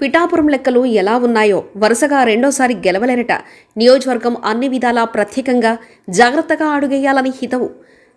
పిఠాపురం లెక్కలు ఎలా ఉన్నాయో వరుసగా రెండోసారి గెలవలేరట. నియోజకవర్గం అన్ని విధాలా ప్రత్యేకంగా జాగ్రత్తగా అడుగేయాలని హితవు.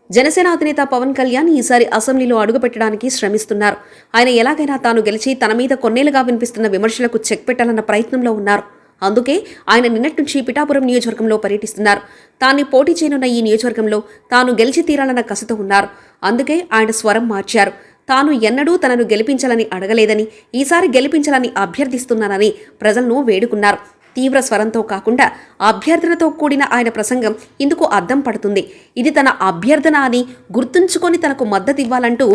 జనసేన అధినేత పవన్ కళ్యాణ్ ఈసారి అసెంబ్లీలో అడుగుపెట్టడానికి శ్రమిస్తున్నారు. ఆయన ఎలాగైనా తాను గెలిచి తన మీద కొన్నేళ్లుగా వినిపిస్తున్న విమర్శలకు చెక్ పెట్టాలన్న ప్రయత్నంలో ఉన్నారు. అందుకే ఆయన నిన్నటి నుంచి పిఠాపురం నియోజకవర్గంలో పర్యటిస్తున్నారు. తాను పోటీ చేయనున్న ఈ నియోజకవర్గంలో తాను గెలిచి తీరాలన్న కసితో ఉన్నారు. అందుకే ఆయన స్వరం మార్చారు. తాను ఎన్నడూ తనను గెలిపించాలని అడగలేదని, ఈసారి గెలిపించాలని అభ్యర్థిస్తున్నానని ప్రజలను వేడుకున్నారు. తీవ్ర స్వరంతో కాకుండా అభ్యర్థనతో కూడిన ఆయన ప్రసంగం ఇందుకు అద్దం పడుతుంది. ఇది తన అభ్యర్థన అని గుర్తుంచుకొని తనకు మద్దతు ఇవ్వాలంటూ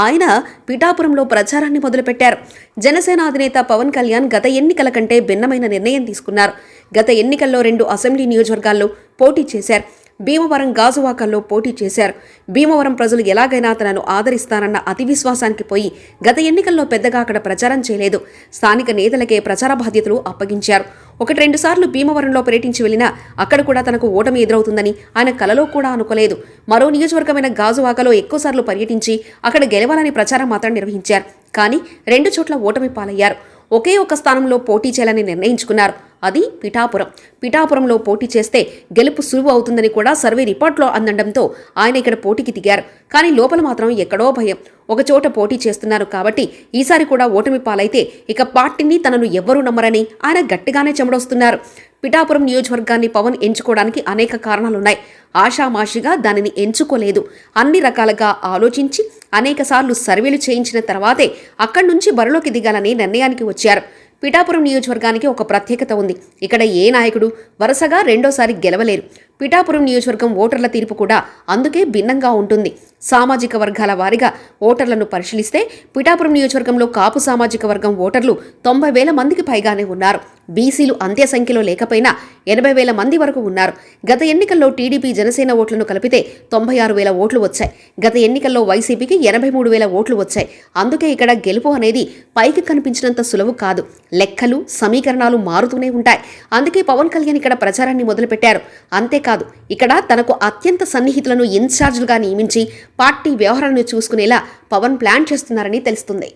ఆయన పిఠాపురంలో ప్రచారాన్ని మొదలుపెట్టారు. జనసేన అధినేత పవన్ కళ్యాణ్ గత ఎన్నికల కంటే భిన్నమైన నిర్ణయం తీసుకున్నారు. గత ఎన్నికల్లో 2 అసెంబ్లీ నియోజకవర్గాల్లో పోటీ చేశారు. భీమవరం, గాజువాకల్లో పోటీ చేశారు. భీమవరం ప్రజలు ఎలాగైనా తనను ఆదరిస్తారన్న అతి విశ్వాసానికి పోయి గత ఎన్నికల్లో పెద్దగా అక్కడ ప్రచారం చేయలేదు. స్థానిక నేతలకే ప్రచార బాధ్యతలు అప్పగించారు. 1-2 సార్లు భీమవరంలో పర్యటించి వెళ్లినా అక్కడ కూడా తనకు ఓటమి ఎదురవుతుందని ఆయన కలలో కూడా అనుకోలేదు. మరో నియోజకవర్గమైన గాజువాకలో ఎక్కువసార్లు పర్యటించి అక్కడ గెలవాలని ప్రచారం మాత్రం నిర్వహించారు. కానీ 2 చోట్ల ఓటమి పాలయ్యారు. ఒకే ఒక స్థానంలో పోటీ చేయాలని నిర్ణయించుకున్నారు. అది పిఠాపురం. పిఠాపురంలో పోటీ చేస్తే గెలుపు సులువు అవుతుందని కూడా సర్వే రిపోర్ట్లో అందడంతో ఆయన ఇక్కడ పోటీకి దిగారు. కానీ లోపల మాత్రం ఎక్కడో భయం. ఒక చోట పోటీ చేస్తున్నారు కాబట్టి ఈసారి కూడా ఓటమి పాలైతే ఇక పార్టీని తనను ఎవ్వరూ నమ్మరని ఆయన గట్టిగానే చెమడొస్తున్నారు. పిఠాపురం నియోజకవర్గాన్ని పవన్ ఎంచుకోవడానికి అనేక కారణాలున్నాయి. ఆషామాషిగా దానిని ఎంచుకోలేదు. అన్ని రకాలుగా ఆలోచించి అనేకసార్లు సర్వేలు చేయించిన తర్వాతే అక్కడి నుంచి బరిలోకి దిగాలని నిర్ణయానికి వచ్చారు. పిఠాపురం నియోజకవర్గానికి ఒక ప్రత్యేకత ఉంది. ఇక్కడ ఏ నాయకుడు వరుసగా రెండోసారి గెలవలేరు. పిఠాపురం నియోజకవర్గం ఓటర్ల తీర్పు కూడా అందుకే భిన్నంగా ఉంటుంది. సామాజిక వర్గాల వారీగా ఓటర్లను పరిశీలిస్తే పిఠాపురం నియోజకవర్గంలో కాపు సామాజిక వర్గం ఓటర్లు 90,000 మందికి పైగానే ఉన్నారు. బీసీలు అంత్య సంఖ్యలో లేకపోయినా 80,000 మంది వరకు ఉన్నారు. గత ఎన్నికల్లో టీడీపీ, జనసేన ఓట్లను కలిపితే 96,000 ఓట్లు వచ్చాయి. గత ఎన్నికల్లో వైసీపీకి 83,000 ఓట్లు వచ్చాయి. అందుకే ఇక్కడ గెలుపు అనేది పైకి కనిపించినంత సులువు కాదు. లెక్కలు, సమీకరణాలు మారుతూనే ఉంటాయి. అందుకే పవన్ కళ్యాణ్ ఇక్కడ ప్రచారాన్ని మొదలుపెట్టారు. అంతేకాదు, ఇక్కడ తనకు అత్యంత సన్నిహితులను ఇన్ఛార్జీలుగా నియమించి పార్టీ వ్యవహారాలను చూసుకునేలా పవన్ ప్లాన్ చేస్తున్నారని తెలుస్తుంది.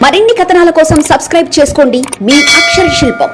మరిన్ని కథనాల కోసం సబ్స్క్రైబ్ చేసుకోండి మీ అక్షర శిల్పం.